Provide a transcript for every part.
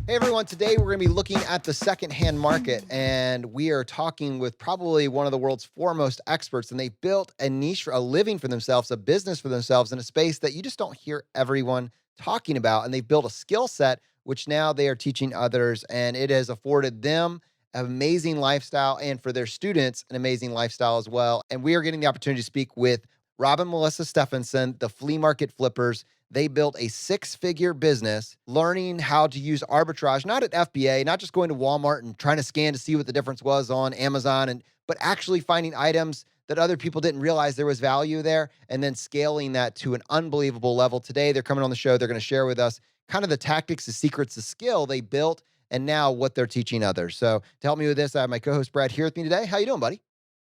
Hey everyone, today we're going to be looking at the secondhand market, and we are talking with probably one of the world's foremost experts. And they built a niche, for a living for themselves, a business for themselves in a space that you just don't hear everyone talking about. And they've built a skill set, which now they are teaching others, and it has afforded them an amazing lifestyle, and for their students, an amazing lifestyle as well. And we are getting the opportunity to speak with Rob and Melissa Steffensen, the Flea Market Flippers. They built a six-figure business learning how to use arbitrage, not at FBA, not just going to Walmart and trying to scan to see what the difference was on Amazon, but actually finding items that other people didn't realize there was value there, and then scaling that to an unbelievable level. Today, they're coming on the show. They're going to share with us kind of the tactics, the secrets, the skill they built, and now what they're teaching others. So to help me with this, I have my co-host Brad here with me today. How you doing, buddy?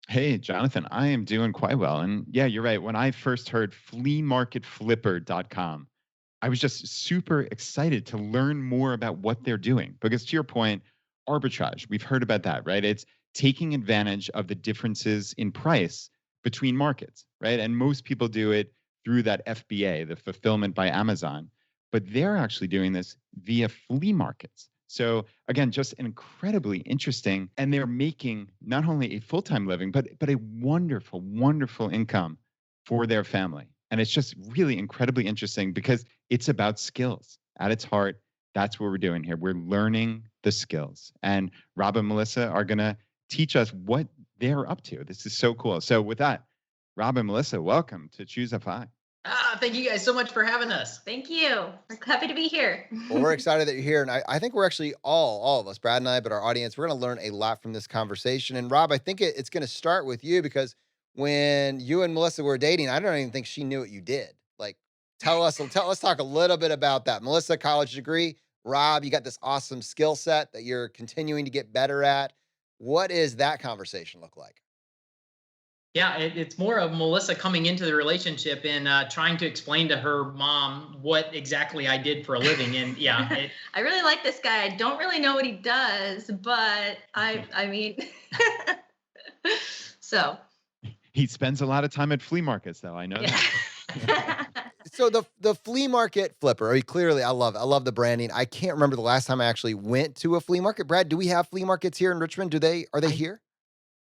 Hey, Jonathan, I am doing quite well. And yeah, you're right. When I first heard fleamarketflipper.com, I was just super excited to learn more about what they're doing. Because to your point, arbitrage, we've heard about that, right? It's taking advantage of the differences in price between markets, right? And most people do it through that FBA, the fulfillment by Amazon. But they're actually doing this via flea markets. So again, just incredibly interesting. And they're making not only a full-time living, but a wonderful, wonderful income for their family. And it's just really incredibly interesting because it's about skills. At its heart, that's what we're doing here. We're learning the skills. And Rob and Melissa are going to teach us what they're up to. This is so cool. So with that, Rob and Melissa, welcome to Choose FI. Thank you guys so much for having us. Thank you. We're happy to be here. Well, we're excited that you're here. And I think we're actually all of us, Brad and I, but our audience, we're going to learn a lot from this conversation. And Rob, I think it's going to start with you because when you and Melissa were dating, I don't even think she knew what you did. Like, let's talk a little bit about that. Melissa, college degree. Rob, you got this awesome skill set that you're continuing to get better at. What does that conversation look like? Yeah, it's more of Melissa coming into the relationship and trying to explain to her mom what exactly I did for a living. And yeah, I really like this guy. I don't really know what he does, but I mean, so. He spends a lot of time at flea markets, though. I know that. So the flea market flipper, I mean, clearly I love the branding. I can't remember the last time I actually went to a flea market. Brad, do we have flea markets here in Richmond? Are they here?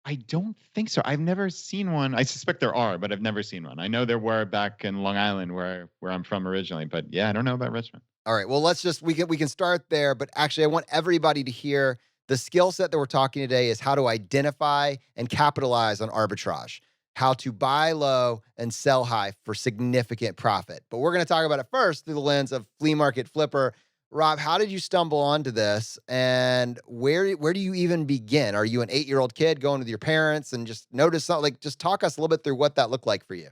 I don't think so. I've never seen one. I suspect there are, but I've never seen one. I know there were back in Long Island where I'm from originally, but yeah, I don't know about Richmond. All right. Well, we can start there, but actually I want everybody to hear the skill set that we're talking today is how to identify and capitalize on arbitrage, how to buy low and sell high for significant profit. But we're going to talk about it first through the lens of flea market flipper. Rob, how did you stumble onto this, and where do you even begin? Are you an 8-year-old kid going with your parents and just notice something? Like, just talk us a little bit through what that looked like for you.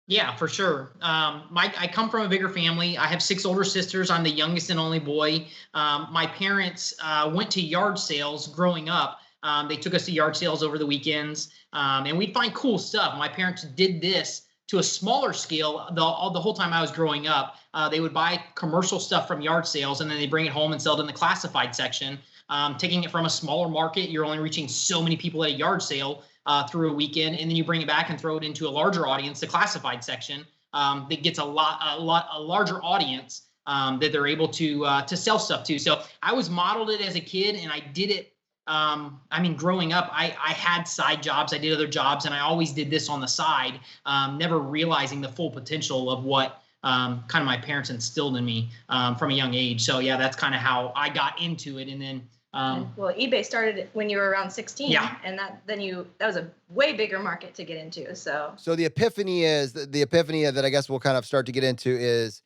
yeah, for sure. I come from a bigger family. I have 6 older sisters. I'm the youngest and only boy. My parents went to yard sales growing up. They took us to yard sales over the weekends, and we'd find cool stuff. My parents did this to a smaller scale the whole time I was growing up. They would buy commercial stuff from yard sales, and then they bring it home and sell it in the classified section. Taking it from a smaller market, you're only reaching so many people at a yard sale through a weekend, and then you bring it back and throw it into a larger audience, the classified section, that gets a larger audience that they're able to sell stuff to. So I was modeled it as a kid, and I did it. Growing up, I had side jobs, I did other jobs, and I always did this on the side, never realizing the full potential of what kind of my parents instilled in me from a young age. So yeah, that's kind of how I got into it. And then well, eBay started when you were around 16, yeah, and that was a way bigger market to get into. So the epiphany that I guess we'll kind of start to get into is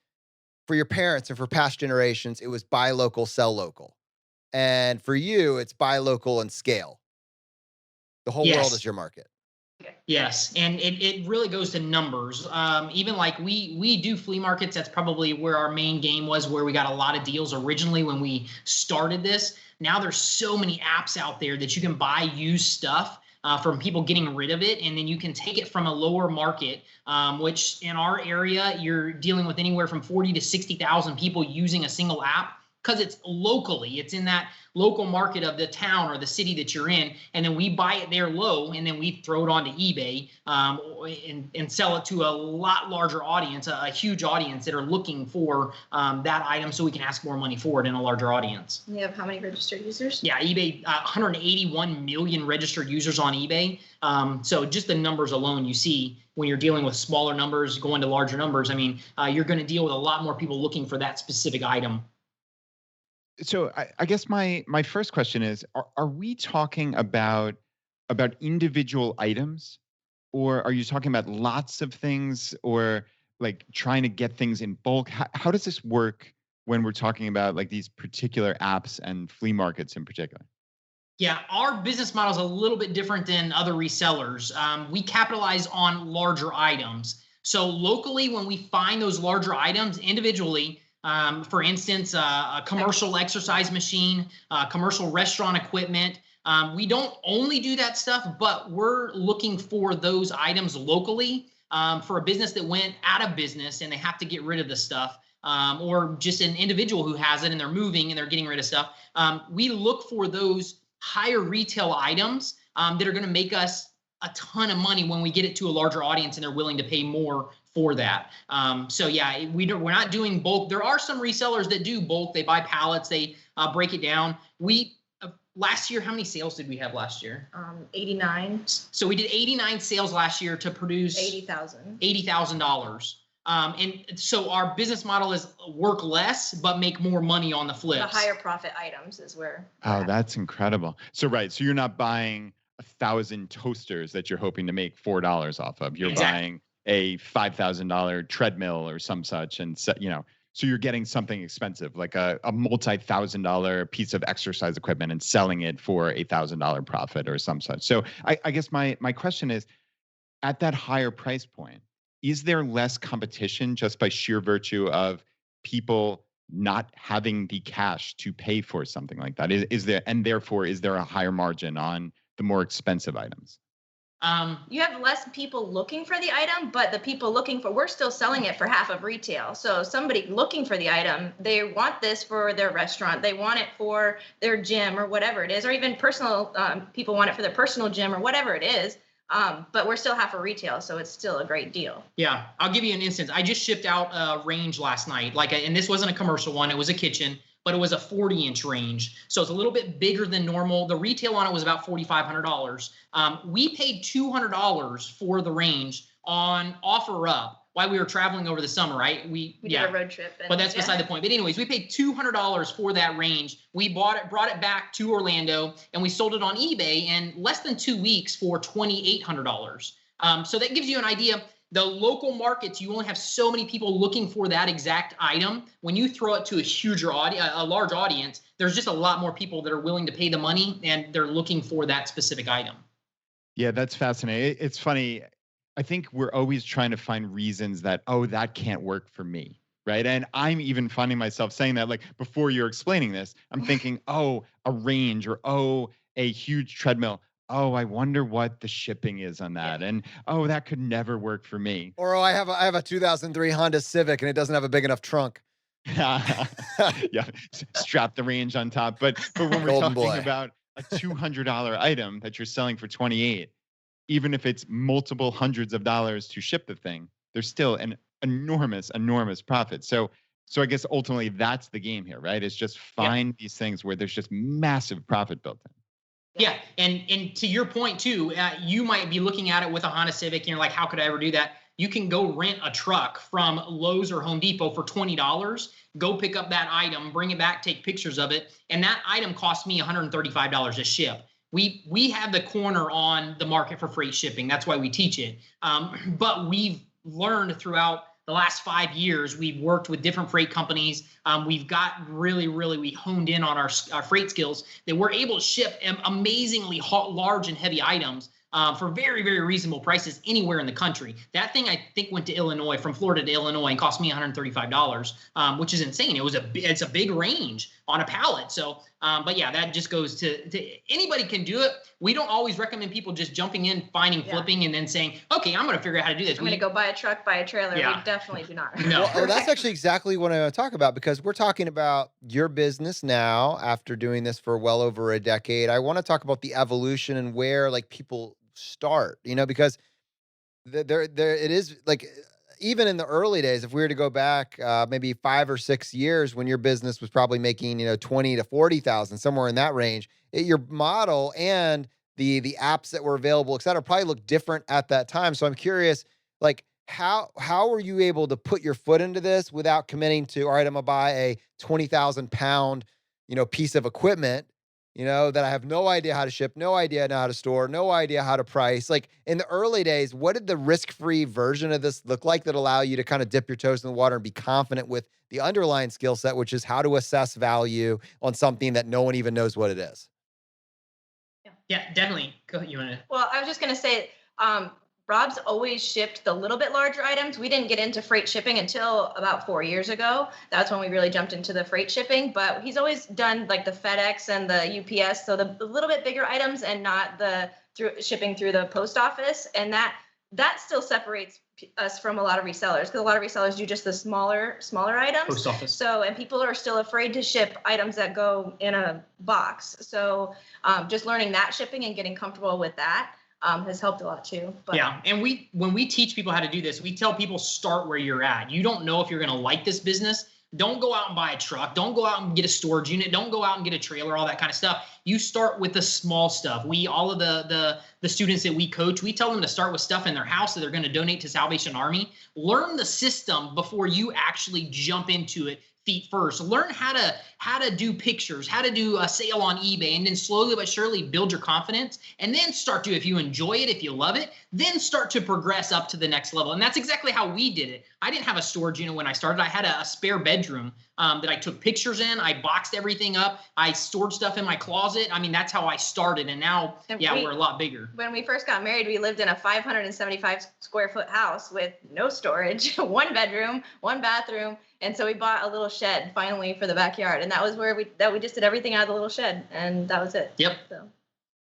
for your parents and for past generations, it was buy local, sell local. And for you, it's buy local and scale. The whole world is your market. Yes, and it really goes to numbers. Even like we do flea markets. That's probably where our main game was, where we got a lot of deals originally when we started this. Now there's so many apps out there that you can buy used stuff from people getting rid of it, and then you can take it from a lower market, which in our area you're dealing with anywhere from 40 to 60,000 people using a single app. because it's locally, it's in that local market of the town or the city that you're in, and then we buy it there low, and then we throw it onto eBay and sell it to a lot larger audience, a huge audience that are looking for that item, so we can ask more money for it in a larger audience. You have how many registered users? Yeah, eBay, 181 million registered users on eBay. So just the numbers alone, you see when you're dealing with smaller numbers going to larger numbers, I mean, you're going to deal with a lot more people looking for that specific item. So I guess my first question is, are we talking about individual items, or are you talking about lots of things, or like trying to get things in bulk? How does this work when we're talking about like these particular apps and flea markets in particular? Yeah, our business model is a little bit different than other resellers. We capitalize on larger items. So locally, when we find those larger items individually, for instance, a commercial exercise machine, commercial restaurant equipment, we don't only do that stuff, but we're looking for those items locally for a business that went out of business and they have to get rid of the stuff. Or just an individual who has it and they're moving and they're getting rid of stuff. We look for those higher retail items that are going to make us a ton of money when we get it to a larger audience and they're willing to pay more for that. So yeah, we're not doing bulk. There are some resellers that do bulk. They buy pallets, they break it down. Last year, how many sales did we have last year? 89. So we did 89 sales last year to produce $80,000. And so our business model is work less, but make more money on the flips. The higher profit items is where. Oh, that's incredible. So, right. So you're not buying 1,000 toasters that you're hoping to make $4 off of. You're buying a $5,000 treadmill or some such. And, so you're getting something expensive, like a multi-$1,000 piece of exercise equipment and selling it for $1,000 profit or some such. So I guess my question is, at that higher price point, is there less competition just by sheer virtue of people not having the cash to pay for something like that? Is there, and therefore, is there a higher margin on the more expensive items? You have less people looking for the item, but the people we're still selling it for half of retail. So somebody looking for the item, they want this for their restaurant, they want it for their gym or whatever it is, or even personal, people want it for their personal gym or whatever it is. But we're still half of retail, so it's still a great deal. Yeah, I'll give you an instance. I just shipped out a range last night, and this wasn't a commercial one. It was a kitchen, but it was a 40-inch range. So it's a little bit bigger than normal. The retail on it was about $4,500. We paid $200 for the range on OfferUp while we were traveling over the summer, right? We did a road trip. But that's beside the point. But anyways, we paid $200 for that range. We brought it back to Orlando, and we sold it on eBay in less than 2 weeks for $2,800. So that gives you an idea. The local markets, you only have so many people looking for that exact item. When you throw it to a large audience, there's just a lot more people that are willing to pay the money, and they're looking for that specific item. Yeah, that's fascinating. It's funny. I think we're always trying to find reasons that, that can't work for me, right? And I'm even finding myself saying that, like, before you're explaining this, I'm thinking, a range, or a huge treadmill. I wonder what the shipping is on that. And, that could never work for me. Or, I have a 2003 Honda Civic and it doesn't have a big enough trunk. Yeah, strap the range on top. But when we're talking about a $200 item that you're selling for $28, even if it's multiple hundreds of dollars to ship the thing, there's still an enormous profit. So I guess ultimately that's the game here, right? It's just find these things where there's just massive profit built in. Yeah, and to your point too, you might be looking at it with a Honda Civic and you're like, how could I ever do that? You can go rent a truck from Lowe's or Home Depot for $20, go pick up that item, bring it back, take pictures of it, and that item cost me $135 to ship. We have the corner on the market for freight shipping. That's why we teach it. But we've learned throughout the last 5 years, we've worked with different freight companies. We've got we honed in on our freight skills that we're able to ship amazingly large and heavy items for very, very reasonable prices anywhere in the country. That thing I think went to Illinois, from Florida to Illinois, and cost me $135, which is insane. It's a big range on a pallet. So, but yeah, that just goes to anybody can do it. We don't always recommend people just jumping in, finding, flipping, and then saying, okay, I'm going to figure out how to do this. I'm going to go buy a truck, buy a trailer. Yeah. We definitely do not. No. Well, that's actually exactly what I want to talk about, because we're talking about your business now after doing this for well over a decade. I want to talk about the evolution and where like people start, because there it is, like, even in the early days, if we were to go back maybe 5 or 6 years when your business was probably making 20 to 40,000, somewhere in that range, your model and the apps that were available, et cetera, probably looked different at that time. So I'm curious, like, how were you able to put your foot into this without committing to, all right, I'm gonna buy a 20,000 pound piece of equipment, that I have no idea how to ship, no idea how to store, no idea how to price. Like, in the early days, what did the risk-free version of this look like that allow you to kind of dip your toes in the water and be confident with the underlying skill set, which is how to assess value on something that no one even knows what it is? Yeah, definitely. Go, you want to? Well, I was just going to say, Rob's always shipped the little bit larger items. We didn't get into freight shipping until about 4 years ago. That's when we really jumped into the freight shipping. But he's always done like the FedEx and the UPS, so the little bit bigger items, and not the shipping through the post office. And that still separates us from a lot of resellers, because a lot of resellers do just the smaller items. Post office. So, and people are still afraid to ship items that go in a box. So just learning that shipping and getting comfortable with that has helped a lot too. But yeah, and when we teach people how to do this, we tell people, start where you're at. You don't know if you're going to like this business. Don't go out and buy a truck. Don't go out and get a storage unit. Don't go out and get a trailer, all that kind of stuff. You start with the small stuff. All of the students that we coach, we tell them to start with stuff in their house that they're going to donate to Salvation Army. Learn the system before you actually jump into it feet first. Learn how to do pictures, how to do a sale on eBay, and then slowly but surely build your confidence, and then start to, if you enjoy it, if you love it, then start to progress up to the next level. And that's exactly how we did it. I didn't have a storage unit when I started. I had a spare bedroom that I took pictures in. I boxed everything up. I stored stuff in my closet. I mean, that's how I started. And now, we're a lot bigger. When we first got married, we lived in a 575 square foot house with no storage, 1 bedroom, 1 bathroom. And so we bought a little shed finally for the backyard. And that was where we just did everything out of the little shed. And that was it. Yep. So.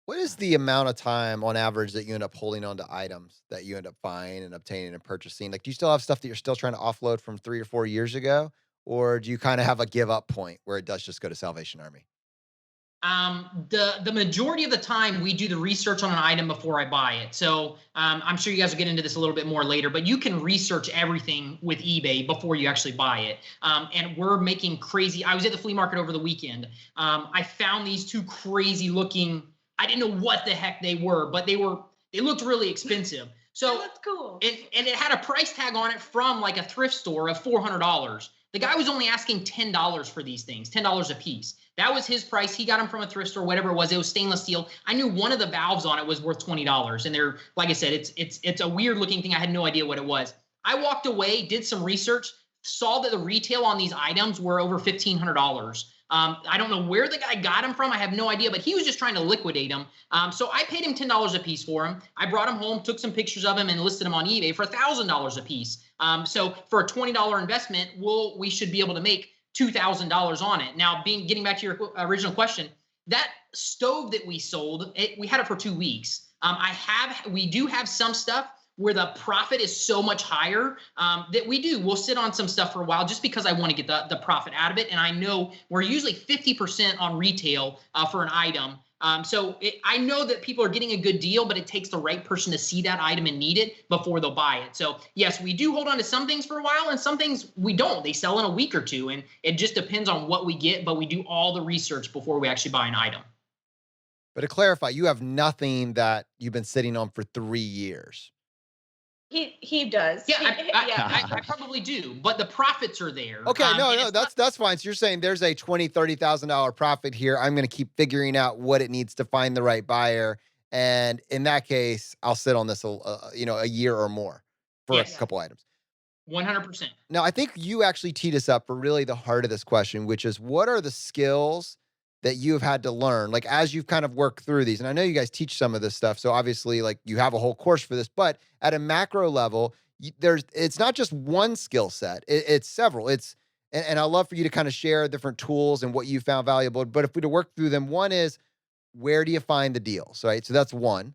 What is the amount of time on average that you end up holding on to items that you end up buying and obtaining and purchasing? Like, do you still have stuff that you're still trying to offload from 3 or 4 years ago? Or do you kind of have a give up point where it does just go to Salvation Army? The majority of the time we do the research on an item before I buy it. So I'm sure you guys will get into this a little bit more later, but you can research everything with eBay before you actually buy it. And we're making crazy. I was at the flea market over the weekend. I found these 2 crazy looking. I didn't know what the heck they were, but they looked really expensive. So that's cool. And it had a price tag on it from like a thrift store of $400. The guy was only asking $10 for these things, $10 a piece. That was his price. He got them from a thrift store, whatever it was. It was stainless steel. I knew one of the valves on it was worth $20. And they're, like I said, it's a weird looking thing. I had no idea what it was. I walked away, did some research, saw that the retail on these items were over $1,500. I don't know where the guy got them from. I have no idea, but he was just trying to liquidate them. So I paid him $10 a piece for them. I brought them home, took some pictures of them, and listed them on eBay for $1,000 a piece. So for a $20 investment, we should be able to make $2,000 on it. Now, getting back to your original question, that stove that we sold, we had it for 2 weeks. We do have some stuff where the profit is so much higher that we'll sit on some stuff for a while just because I want to get the profit out of it. And I know we're usually 50% on retail for an item. I know that people are getting a good deal, but it takes the right person to see that item and need it before they'll buy it. So yes, we do hold on to some things for a while, and some things we don't. They sell in a week or two, and it just depends on what we get, but we do all the research before we actually buy an item. But to clarify, you have nothing that you've been sitting on for 3 years. He does. Yeah, I probably do, but the profits are there. Okay, no, that's fine. So you're saying there's a $20,000, $30,000 profit here. I'm going to keep figuring out what it needs to find the right buyer, and in that case, I'll sit on this, a year or more for a couple items. 100%. Now, I think you actually teed us up for really the heart of this question, which is, what are the skills that you have had to learn, like as you've kind of worked through these? And I know you guys teach some of this stuff, so obviously, like you have a whole course for this. But at a macro level, it's not just one skill set; it's several. And I'd love for you to kind of share different tools and what you found valuable. But if we to work through them, one is where do you find the deals, right? So that's one.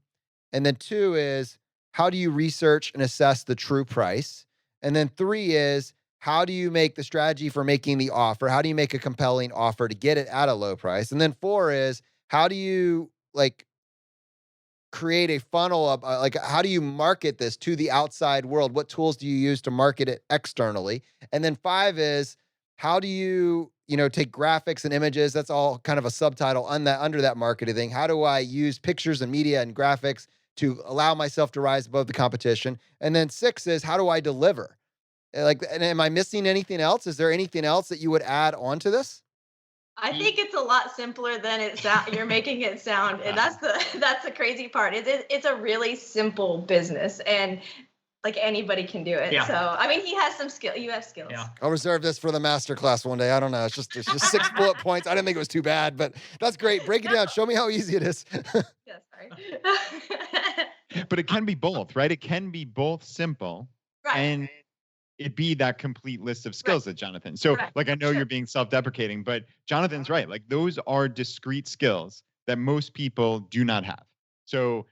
And then two is how do you research and assess the true price? And then three is how do you make the strategy for making the offer? How do you make a compelling offer to get it at a low price? And then four is how do you like create a funnel of like how do you market this to the outside world? What tools do you use to market it externally? And then five is how do you take graphics and images? That's all kind of a subtitle on that under that marketing thing. How do I use pictures and media and graphics to allow myself to rise above the competition? And then six is how do I deliver? Like, and am I missing anything else? Is there anything else that you would add on to this? I think it's a lot simpler than you're making it sound, and that's the crazy part. It's a really simple business, and like anybody can do it. Yeah. So I mean, he has some skill. You have skills. Yeah. I'll reserve this for the master class one day. I don't know. It's just 6 bullet points. I didn't think it was too bad, but that's great. Break it down. Show me how easy it is. Yeah, sorry. But it can be both, right? It can be both simple, right, and it be that complete list of skills, right, that Jonathan. So like, I know you're being self-deprecating, but Jonathan's right. Like those are discrete skills that most people do not have. So,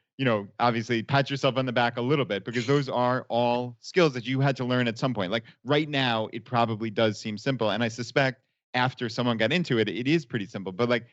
obviously pat yourself on the back a little bit because those are all skills that you had to learn at some point. Like right now, it probably does seem simple. And I suspect after someone got into it, it is pretty simple. But like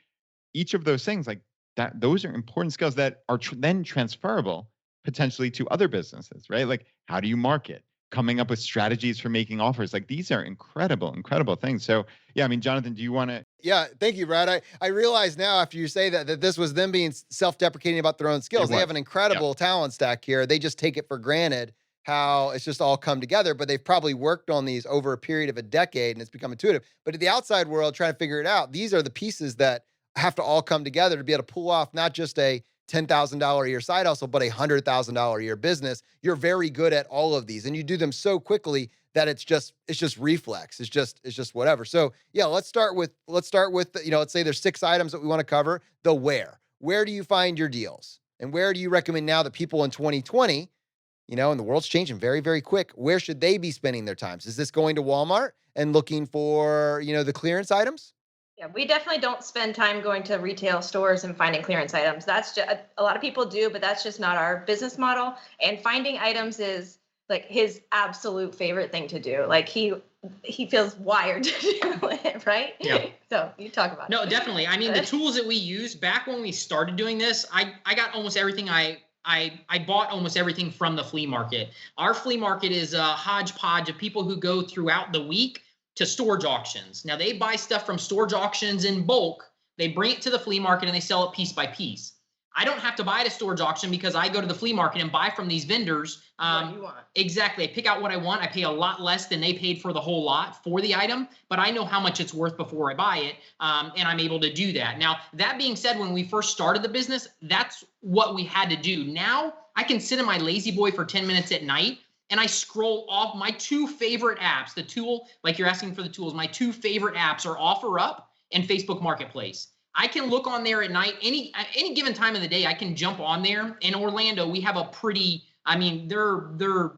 each of those things, like that, those are important skills that are then transferable potentially to other businesses, right? Like how do you market? Coming up with strategies for making offers. Like these are incredible things. So yeah, I mean, Jonathan, do you want to? Yeah, thank you, Brad. I realize now after you say that this was them being self-deprecating about their own skills. They have an incredible talent stack here. They just take it for granted how it's just all come together, but they've probably worked on these over a period of a decade and it's become intuitive. But in the outside world, trying to figure it out, these are the pieces that have to all come together to be able to pull off not just a $10,000 a year side hustle, but a $100,000 a year business. You're very good at all of these and you do them so quickly that it's just reflex. It's just whatever. So yeah, let's start with, let's say there's 6 items that we want to cover. The where do you find your deals? And where do you recommend now that people in 2020, and the world's changing very, very quick, where should they be spending their times? Is this going to Walmart and looking for, the clearance items? Yeah, we definitely don't spend time going to retail stores and finding clearance items. That's just, a lot of people do, but that's just not our business model. And finding items is like his absolute favorite thing to do. Like he feels wired to do it, right? Yeah. So you talk about it. No, definitely. I mean, the tools that we use back when we started doing this, I got almost everything I bought almost everything from the flea market. Our flea market is a hodgepodge of people who go throughout the week to storage auctions. Now they buy stuff from storage auctions in bulk. They bring it to the flea market and they sell it piece by piece. I don't have to buy at a storage auction because I go to the flea market and buy from these vendors. What you want. Exactly. I pick out what I want. I pay a lot less than they paid for the whole lot for the item, but I know how much it's worth before I buy it, and I'm able to do that. Now, that being said, when we first started the business, that's what we had to do. Now, I can sit in my lazy boy for 10 minutes at night and I scroll off my 2 favorite apps. The tool, like you're asking for the tools, my 2 favorite apps are OfferUp and Facebook Marketplace. I can look on there at night, any given time of the day, I can jump on there. In Orlando, we have a pretty, they're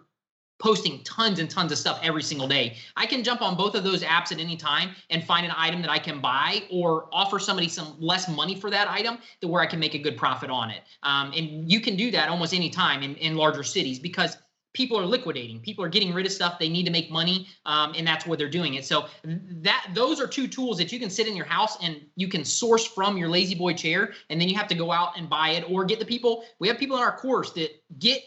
posting tons and tons of stuff every single day. I can jump on both of those apps at any time and find an item that I can buy or offer somebody some less money for that item to where I can make a good profit on it. And you can do that almost any time in larger cities because people are liquidating. People are getting rid of stuff. They need to make money, and that's where they're doing it. So those are 2 tools that you can sit in your house and you can source from your lazy boy chair, and then you have to go out and buy it or get the people. We have people in our course that get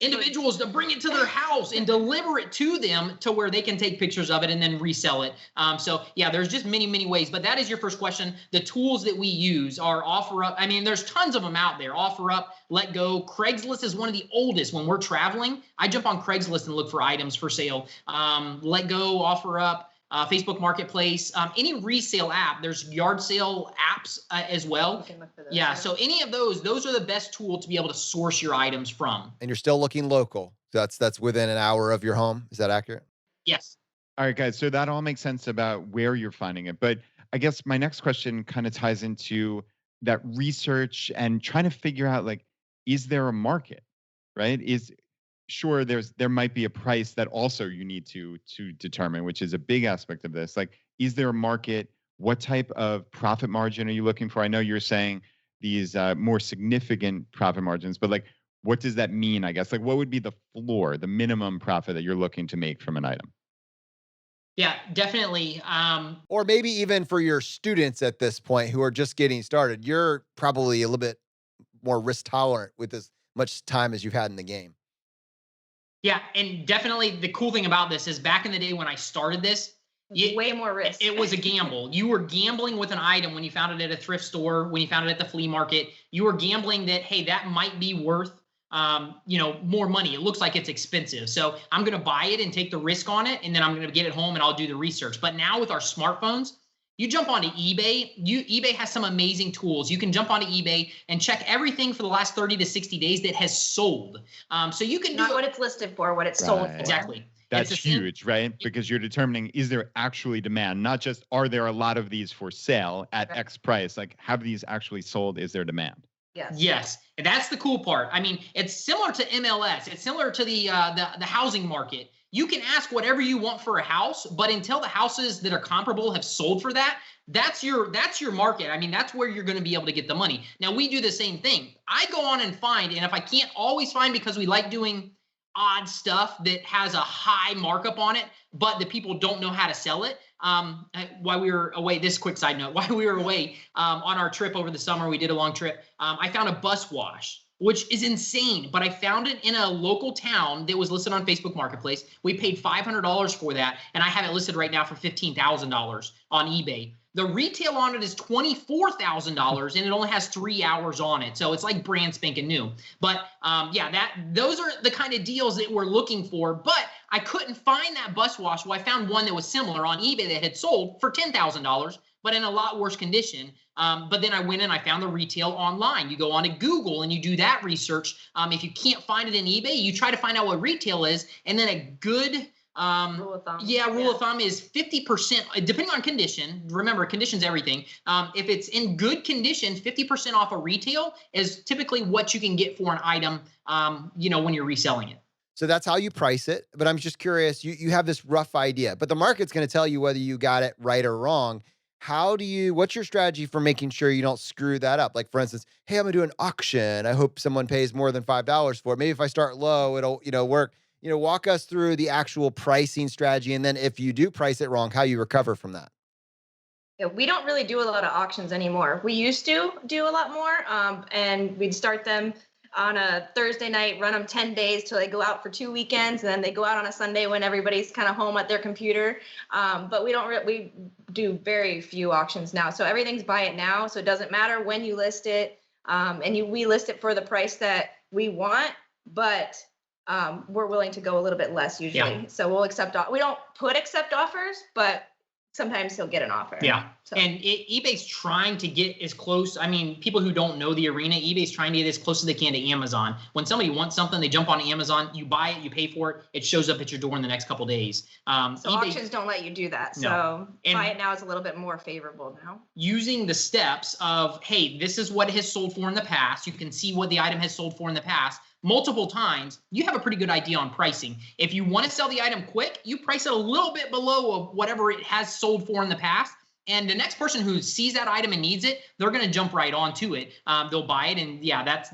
individuals to bring it to their house and deliver it to them to where they can take pictures of it and then resell it. So yeah, there's just many, many ways, but that is your first question. The tools that we use are OfferUp. I mean, there's tons of them out there. OfferUp, Let Go. Craigslist is one of the oldest. When we're traveling, I jump on Craigslist and look for items for sale. Let Go, OfferUp, Facebook Marketplace, any resale app. There's yard sale apps as well. Yeah, so any of those are the best tool to be able to source your items from. And you're still looking local. That's within an hour of your home. Is that accurate? Yes. All right, guys. So that all makes sense about where you're finding it. But I guess my next question kind of ties into that research and trying to figure out like, is there a market, right? Is sure there might be a price that also you need to determine, which is a big aspect of this. Like, is there a market? What type of profit margin are you looking for? I know you're saying these more significant profit margins, but like, what does that mean? I guess like, what would be the floor, the minimum profit that you're looking to make from an item? Yeah, definitely. Or maybe even for your students at this point who are just getting started, you're probably a little bit more risk tolerant with as much time as you've had in the game. Yeah, and definitely the cool thing about this is back in the day when I started this, Way more risk. it was a gamble. You were gambling with an item when you found it at a thrift store, when you found it at the flea market. You were gambling that, hey, that might be worth more money. It looks like it's expensive. So I'm going to buy it and take the risk on it. And then I'm going to get it home and I'll do the research. But now with our smartphones, you jump onto eBay. eBay has some amazing tools. You can jump onto eBay and check everything for the last 30 to 60 days that has sold. So you can Not do what it's listed for, what it's sold for. exactly. That's It's the same- huge, right? Because you're determining, is there actually demand? Not just, are there a lot of these for sale at Right. X price? Like, have these actually sold? Is there demand? Yes. Yes, and that's the cool part. I mean, it's similar to MLS. It's similar to the housing market. You can ask whatever you want for a house, but until the houses that are comparable have sold for that, that's your market. I mean, that's where you're going to be able to get the money. Now we do the same thing. I go on and find, and if I can't always find, because we like doing odd stuff that has a high markup on it, but the people don't know how to sell it. While we were away, this quick side note, while we were away on our trip over the summer, we did a long trip. I found a bus wash, which is insane, but I found it in a local town that was listed on Facebook Marketplace. We paid $500 for that, and I have it listed right now for $15,000 on eBay. The retail on it is $24,000, and it only has 3 hours on it, so it's like brand spanking new. But those are the kind of deals that we're looking for. But I couldn't find that bus wash. Well, I found one that was similar on eBay that had sold for $10,000, but in a lot worse condition. But then I went and I found the retail online. You go on to Google and you do that research. If you can't find it in eBay, you try to find out what retail is, and then a good rule of thumb. Rule of thumb is 50%, depending on condition. Remember, condition's everything. If it's in good condition, 50% off a retail is typically what you can get for an item, when you're reselling it. So that's how you price it. But I'm just curious, you have this rough idea, but the market's going to tell you whether you got it right or wrong. What's your strategy for making sure you don't screw that up? Like, for instance, hey, I'm going to do an auction. I hope someone pays more than $5 for it. Maybe if I start low, it'll work. Walk us through the actual pricing strategy. And then if you do price it wrong, how you recover from that. Yeah, we don't really do a lot of auctions anymore. We used to do a lot more, and we'd start them on a Thursday night, run them 10 days till they go out for 2 weekends, and then they go out on a Sunday when everybody's kind of home at their computer. But we do very few auctions now. So everything's buy it now. So it doesn't matter when you list it, we list it for the price that we want, but we're willing to go a little bit less usually. Yeah. So we'll we don't accept offers, but sometimes he'll get an offer. Yeah. So. And eBay's trying to get as close. I mean, people who don't know the arena, eBay's trying to get as close as they can to Amazon. When somebody wants something, they jump on Amazon, you buy it, you pay for it, it shows up at your door in the next couple of days. So eBay, auctions don't let you do that. So buy it now is a little bit more favorable now. Using the steps of, hey, this is what it has sold for in the past. You can see what the item has sold for in the past. Multiple times, you have a pretty good idea on pricing. If you want to sell the item quick, you price it a little bit below of whatever it has sold for in the past. And the next person who sees that item and needs it, they're going to jump right onto it. They'll buy it. And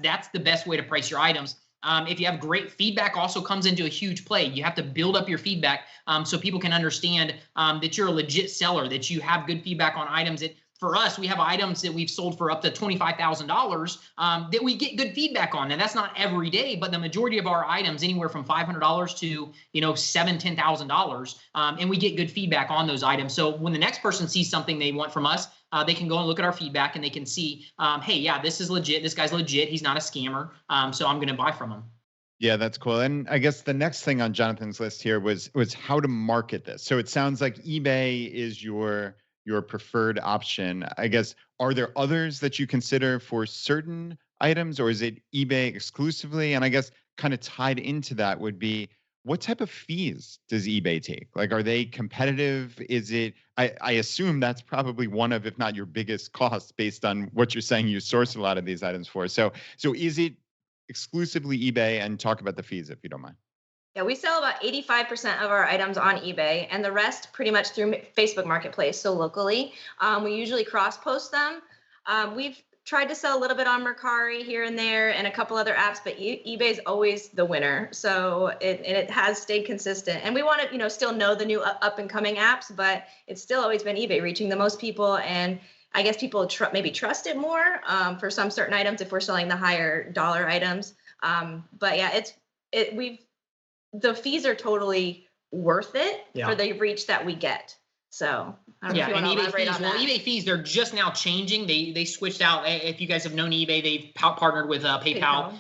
that's the best way to price your items. If you have great feedback, also comes into a huge play. You have to build up your feedback so people can understand that you're a legit seller, that you have good feedback on items that, for us, we have items that we've sold for up to $25,000 that we get good feedback on. And that's not every day, but the majority of our items, anywhere from $500 to $7,000, $10,000, and we get good feedback on those items. So when the next person sees something they want from us, they can go and look at our feedback and they can see, hey, yeah, this is legit. This guy's legit. He's not a scammer. So I'm going to buy from him. Yeah, that's cool. And I guess the next thing on Jonathan's list here was how to market this. So it sounds like eBay is your preferred option. I guess, are there others that you consider for certain items, or is it eBay exclusively? And I guess kind of tied into that would be, what type of fees does eBay take? Like, are they competitive? Is it, I assume that's probably one of, if not your biggest costs based on what you're saying you source a lot of these items for. So is it exclusively eBay? And talk about the fees if you don't mind. Yeah, we sell about 85% of our items on eBay and the rest pretty much through Facebook Marketplace. So locally, we usually cross post them. We've tried to sell a little bit on Mercari here and there and a couple other apps, but eBay is always the winner. So it has stayed consistent. And we want to, still know the new up and coming apps, but it's still always been eBay reaching the most people. And I guess people maybe trust it more for some certain items if we're selling the higher dollar items. But yeah, the fees are totally worth it for the reach that we get. So I don't know if you want to elaborate on that. eBay fees, they're just now changing. They switched out. If you guys have known eBay, they've partnered with PayPal.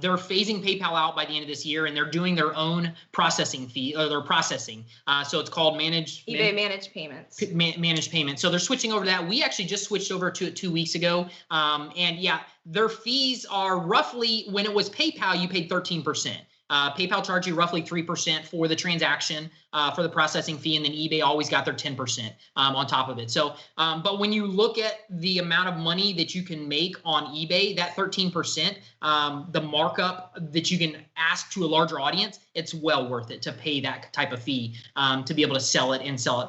They're phasing PayPal out by the end of this year, and they're doing their own processing fee, or their processing. So it's called eBay Managed Payments. Managed Payments. So they're switching over to that. We actually just switched over to it 2 weeks ago. And yeah, their fees are roughly, when it was PayPal, you paid 13%. PayPal charged you roughly 3% for the transaction, for the processing fee, and then eBay always got their 10% on top of it. So, but when you look at the amount of money that you can make on eBay, that 13%, the markup that you can ask to a larger audience, it's well worth it to pay that type of fee to be able to sell it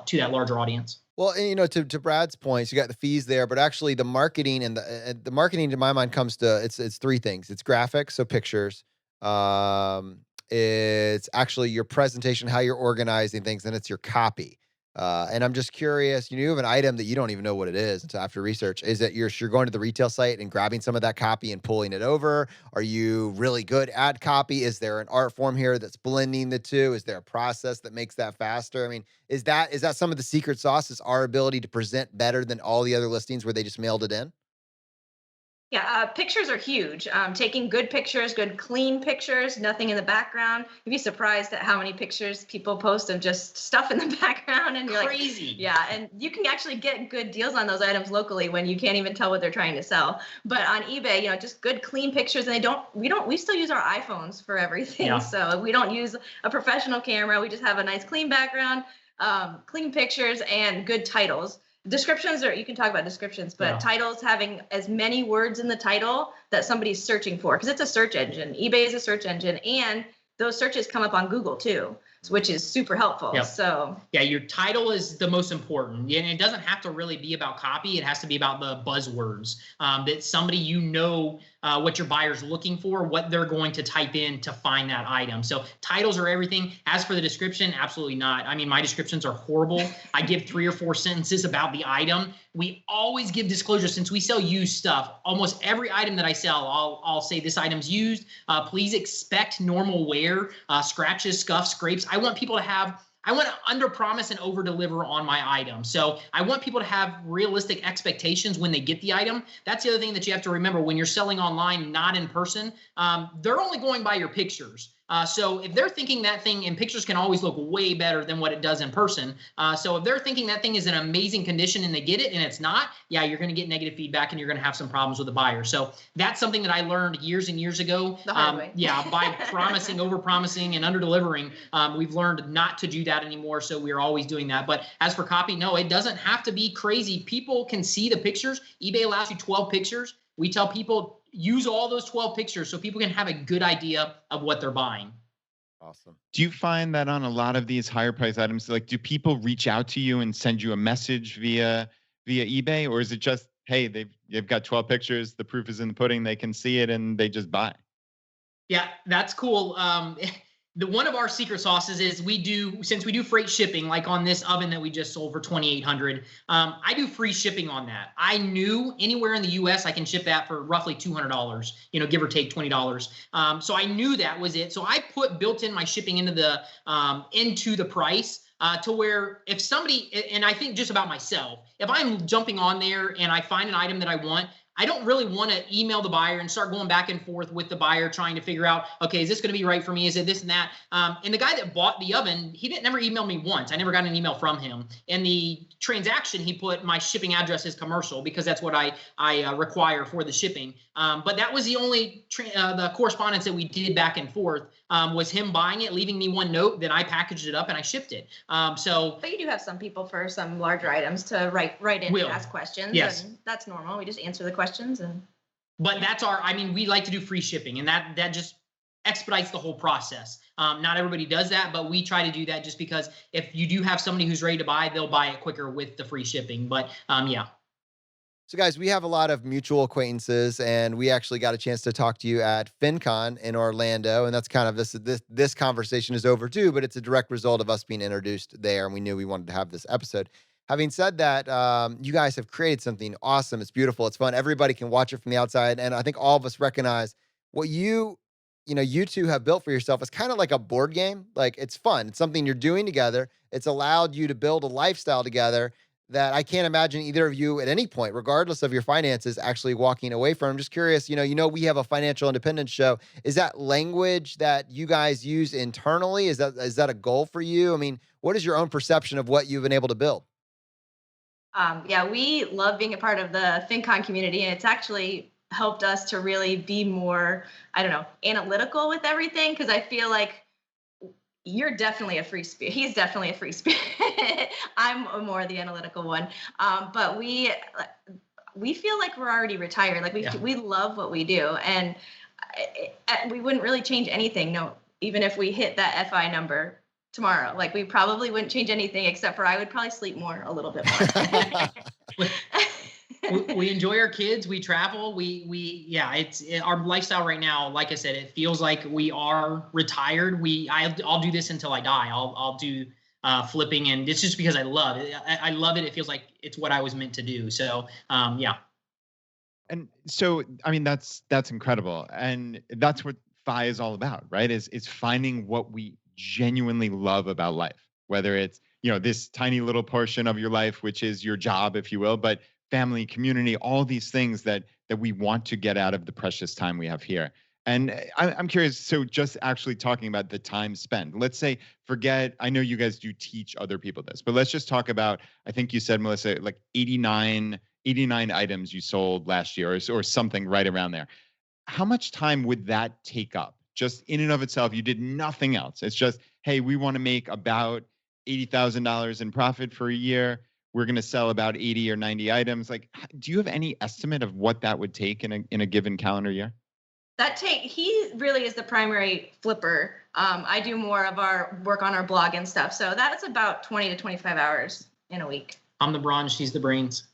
to that larger audience. Well, and to Brad's points, you got the fees there, but actually the marketing and the marketing, to my mind, comes to it's three things. It's graphics, so pictures. It's actually your presentation, how you're organizing things, and it's your copy. And I'm just curious, you have an item that you don't even know what it is until after research. Is that you're going to the retail site and grabbing some of that copy and pulling it over? Are you really good at copy? Is there an art form here that's blending the two? Is there a process that makes that faster? I mean, is that some of the secret sauce, is our ability to present better than all the other listings where they just mailed it in? Yeah, pictures are huge. Taking good pictures, good clean pictures, nothing in the background. You'd be surprised at how many pictures people post of just stuff in the background, and you're crazy. Like, yeah, and you can actually get good deals on those items locally when you can't even tell what they're trying to sell. But on eBay, just good clean pictures, and we still use our iPhones for everything. Yeah. So we don't use a professional camera. We just have a nice clean background, clean pictures, and good titles. Descriptions, or you can talk about descriptions, but titles having as many words in the title that somebody's searching for, because it's a search engine. eBay is a search engine, and those searches come up on Google too, which is super helpful. Yep. So yeah, your title is the most important, and it doesn't have to really be about copy. It has to be about the buzzwords that somebody what your buyer's looking for, what they're going to type in to find that item. So titles are everything. As for the description, absolutely not. I mean, my descriptions are horrible. I give 3 or 4 sentences about the item. We always give disclosure since we sell used stuff. Almost every item that I sell, I'll say this item's used. Please expect normal wear, scratches, scuffs, scrapes. I want to under promise and over deliver on my item. So I want people to have realistic expectations when they get the item. That's the other thing that you have to remember when you're selling online, not in person. They're only going by your pictures. So if they're thinking that thing, and pictures can always look way better than what it does in person. So if they're thinking that thing is in amazing condition and they get it and it's not, yeah, you're going to get negative feedback and you're going to have some problems with the buyer. So that's something that I learned years and years ago. The hard way. Yeah, by promising, over promising, and under delivering, we've learned not to do that anymore. So we're always doing that. But as for copy, no, it doesn't have to be crazy. People can see the pictures. eBay allows you 12 pictures. We tell people use all those 12 pictures so people can have a good idea of what they're buying. Awesome. Do you find that on a lot of these higher price items, like, do people reach out to you and send you a message via eBay, or is it just, hey, they've got 12 pictures, the proof is in the pudding, they can see it and they just buy? Yeah, that's cool. One of our secret sauces is since we do freight shipping, like on this oven that we just sold for $2,800, I do free shipping on that. I knew anywhere in the US I can ship that for roughly $200, give or take $20. So I knew that was it. So I built in my shipping into the price. To where if somebody, and I think just about myself, if I'm jumping on there and I find an item that I want, I don't really want to email the buyer and start going back and forth with the buyer trying to figure out, okay, is this going to be right for me? Is it this and that? And the guy that bought the oven, he never emailed me once. I never got an email from him. And the transaction, he put my shipping address as commercial because that's what I require for the shipping. But that was the only the correspondence that we did back and forth. was him buying it, leaving me one note, then I packaged it up and I shipped it. But you do have some people for some larger items to write in and ask questions. Yes. And that's normal. We just answer the questions. But that's we like to do free shipping, and that just expedites the whole process. Not everybody does that, but we try to do that just because if you do have somebody who's ready to buy, they'll buy it quicker with the free shipping. But yeah. So guys, we have a lot of mutual acquaintances, and we actually got a chance to talk to you at Fincon in Orlando. And that's kind of this conversation is overdue, but it's a direct result of us being introduced there. And we knew we wanted to have this episode. Having said that, you guys have created something awesome. It's beautiful. It's fun. Everybody can watch it from the outside. And I think all of us recognize what you two have built for yourself is kind of like a board game. Like, it's fun. It's something you're doing together. It's allowed you to build a lifestyle together that I can't imagine either of you at any point, regardless of your finances, actually walking away from. I'm just curious, we have a financial independence show. Is that language that you guys use internally? Is that a goal for you? I mean, what is your own perception of what you've been able to build? Yeah, we love being a part of the Fincon community, and it's actually helped us to really be more, analytical with everything, because I feel like you're definitely a free spirit. He's definitely a free spirit. I'm more the analytical one. But we feel like we're already retired. Like we love what we do, and we wouldn't really change anything. No, even if we hit that FI number tomorrow, like we probably wouldn't change anything, except for I would probably sleep more a little bit more. We enjoy our kids. We travel. It's our lifestyle right now. Like I said, it feels like we are retired. I'll do this until I die. I'll do flipping, and it's just because I love it. I love it. It feels like it's what I was meant to do. So yeah. And so, that's incredible. And that's what FI is all about, right? Is finding what we genuinely love about life, whether it's, this tiny little portion of your life, which is your job, if you will, but family, community, all these things that we want to get out of the precious time we have here. And I'm curious, so just actually talking about the time spent, let's say, I know you guys do teach other people this, but let's just talk about, I think you said, Melissa, like 89 items you sold last year or something right around there. How much time would that take up? Just in and of itself, you did nothing else. It's just, hey, we want to make about $80,000 in profit for a year. We're going to sell about 80 or 90 items. Like, do you have any estimate of what that would take in a given calendar year? He really is the primary flipper. I do more of our work on our blog and stuff. So that's about 20 to 25 hours in a week. I'm the bronze, she's the brains.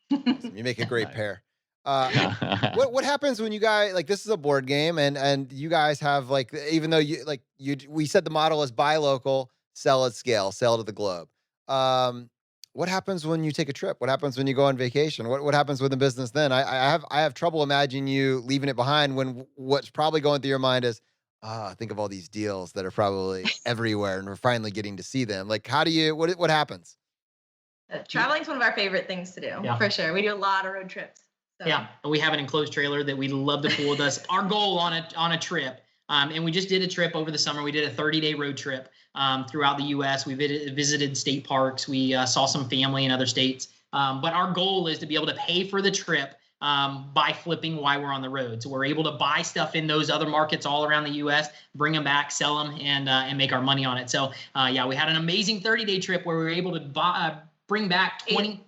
You make a great pair. What happens when you guys, like, this is a board game and you guys have, like, even though we said the model is buy local, sell at scale, sell to the globe. What happens when you take a trip? What happens when you go on vacation? What happens with the business then? I have trouble imagining you leaving it behind when what's probably going through your mind is, think of all these deals that are probably everywhere and we're finally getting to see them. Like, what happens? Traveling is one of our favorite things to do, for sure. We do a lot of road trips. So. Yeah, and we have an enclosed trailer that we love to pull with us. Our goal on a trip, and we just did a trip over the summer. We did a 30-day road trip throughout the U.S. We visited state parks. We saw some family in other states. But our goal is to be able to pay for the trip by flipping while we're on the road. So we're able to buy stuff in those other markets all around the U.S., bring them back, sell them, and make our money on it. So, we had an amazing 30-day trip where we were able to bring back 8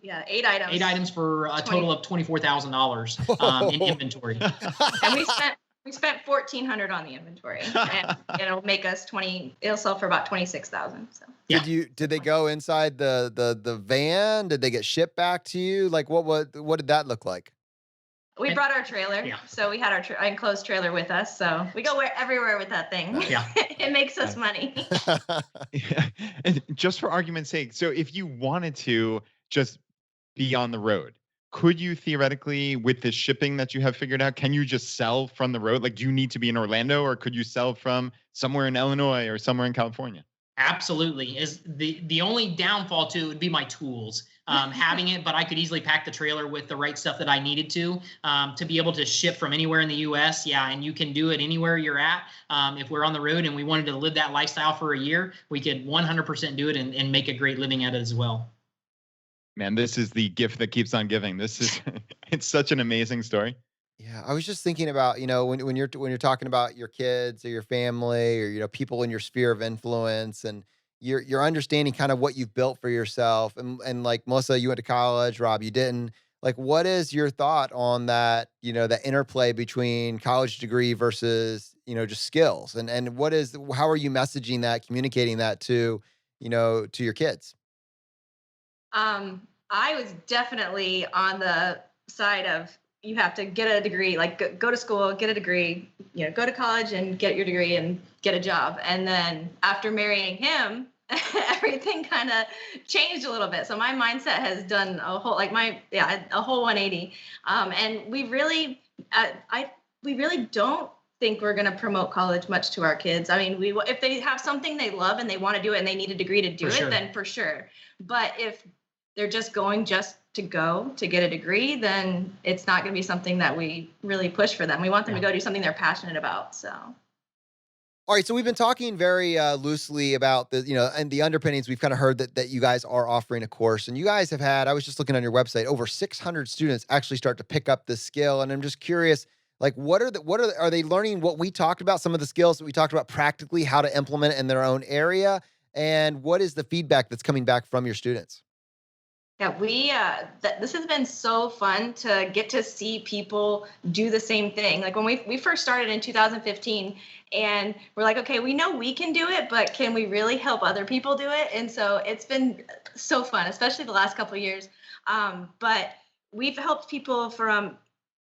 items. 8 items for a total of $24,000 in inventory. And we spent $1,400 on the inventory, and it'll make us it'll sell for about $26,000. So. Yeah. Did they go inside the van? Did they get shipped back to you? Like, what did that look like? We brought our trailer, so we had our enclosed trailer with us. So we go everywhere with that thing. Yeah, it makes us money. And just for argument's sake, so if you wanted to just be on the road, could you theoretically, with the shipping that you have figured out, can you just sell from the road? Like, do you need to be in Orlando, or could you sell from somewhere in Illinois or somewhere in California? Absolutely. Is the only downfall to it would be my tools. Having it, but I could easily pack the trailer with the right stuff that I needed to be able to ship from anywhere in the U.S. Yeah, and you can do it anywhere you're at. If we're on the road and we wanted to live that lifestyle for a year, we could 100% do it and make a great living at it as well. Man, this is the gift that keeps on giving. It's such an amazing story. Yeah, I was just thinking about, when you're talking about your kids or your family or people in your sphere of influence, and you're understanding kind of what you've built for yourself, and like Melissa, you went to college, Rob, you didn't. Like, what is your thought on that, that interplay between college degree versus, just skills, and how are you messaging that, communicating that to your kids? I was definitely on the side of you have to get a degree, like go to school, get a degree, go to college and get your degree and get a job. And then after marrying him, everything kind of changed a little bit. So my mindset has done a whole, a whole 180. And we really don't think we're going to promote college much to our kids. I mean, if they have something they love and they want to do it and they need a degree to do For it, sure. then for sure. But if they're just going just to go to get a degree, then it's not going to be something that we really push for them. We want them to Yeah. go do something they're passionate about. So, All right, so we've been talking very loosely about and the underpinnings. We've kind of heard that you guys are offering a course, and you guys have had. I was just looking on your website, over 600 students actually start to pick up this skill, and I'm just curious, like, are they learning what we talked about, some of the skills that we talked about practically, how to implement it in their own area, and what is the feedback that's coming back from your students? yeah, this has been so fun to get to see people do the same thing. Like when we first started in 2015, and we're like, okay, we know we can do it, but can we really help other people do it? And so it's been so fun, especially the last couple of years. But we've helped people from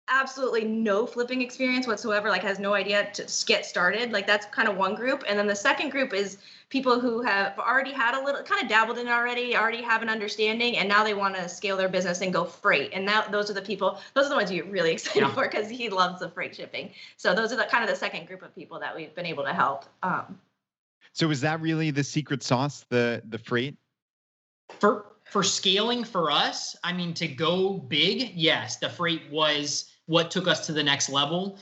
absolutely no flipping experience whatsoever, like has no idea to get started. Like that's kind of one group. And then the second group is people who have already had a little kind of dabbled in it already have an understanding, and now they want to scale their business and go freight. And now those are the ones you're really excited Yeah. for, because he loves the freight shipping. So those are the kind of the second group of people that we've been able to help. So is that really the secret sauce, the freight? For scaling for us, I mean, to go big, yes, the freight was what took us to the next level,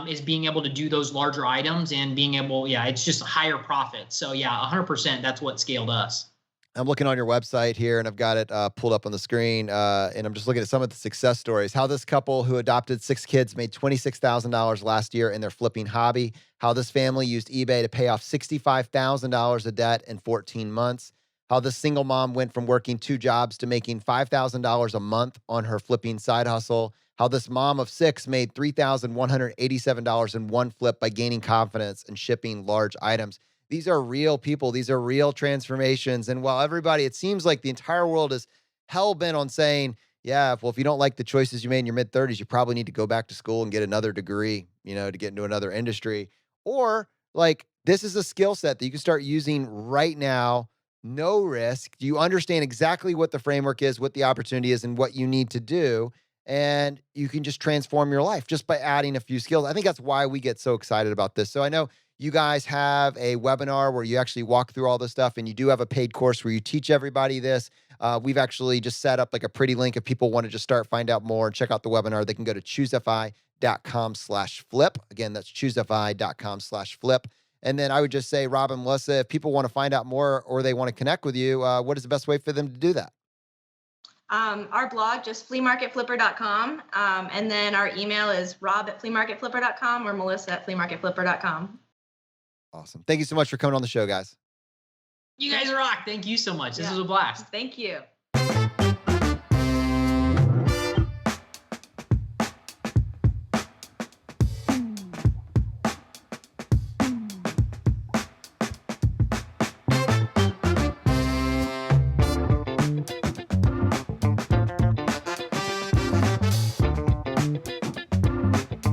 is being able to do those larger items and being able, yeah, it's just higher profit. So yeah, 100%, that's what scaled us. I'm looking on your website here, and I've got it pulled up on the screen, and I'm just looking at some of the success stories. How this couple who adopted 6 kids made $26,000 last year in their flipping hobby. How this family used eBay to pay off $65,000 of debt in 14 months. How this single mom went from working 2 jobs to making $5,000 a month on her flipping side hustle. How this mom of 6 made $3,187 in one flip by gaining confidence and shipping large items. These are real people. These are real transformations. And while it seems like the entire world is hell bent on saying, yeah, well, if you don't like the choices you made in your mid 30s, you probably need to go back to school and get another degree, to get into another industry. Or like, this is a skill set that you can start using right now, no risk. You understand exactly what the framework is, what the opportunity is, and what you need to do. And you can just transform your life just by adding a few skills. I think that's why we get so excited about this. So I know you guys have a webinar where you actually walk through all this stuff, and you do have a paid course where you teach everybody this. We've actually just set up like a pretty link. If people want to just start, find out more, and check out the webinar, they can go to choosefi.com/flip. Again, that's choosefi.com/flip. And then I would just say, Rob and Melissa, if people want to find out more or they want to connect with you, what is the best way for them to do that? Our blog, just fleamarketflipper.com. And then our email is rob@fleamarketflipper.com or melissa@fleamarketflipper.com. Awesome. Thank you so much for coming on the show, guys. You guys rock. Thank you so much. This was a blast. Thank you.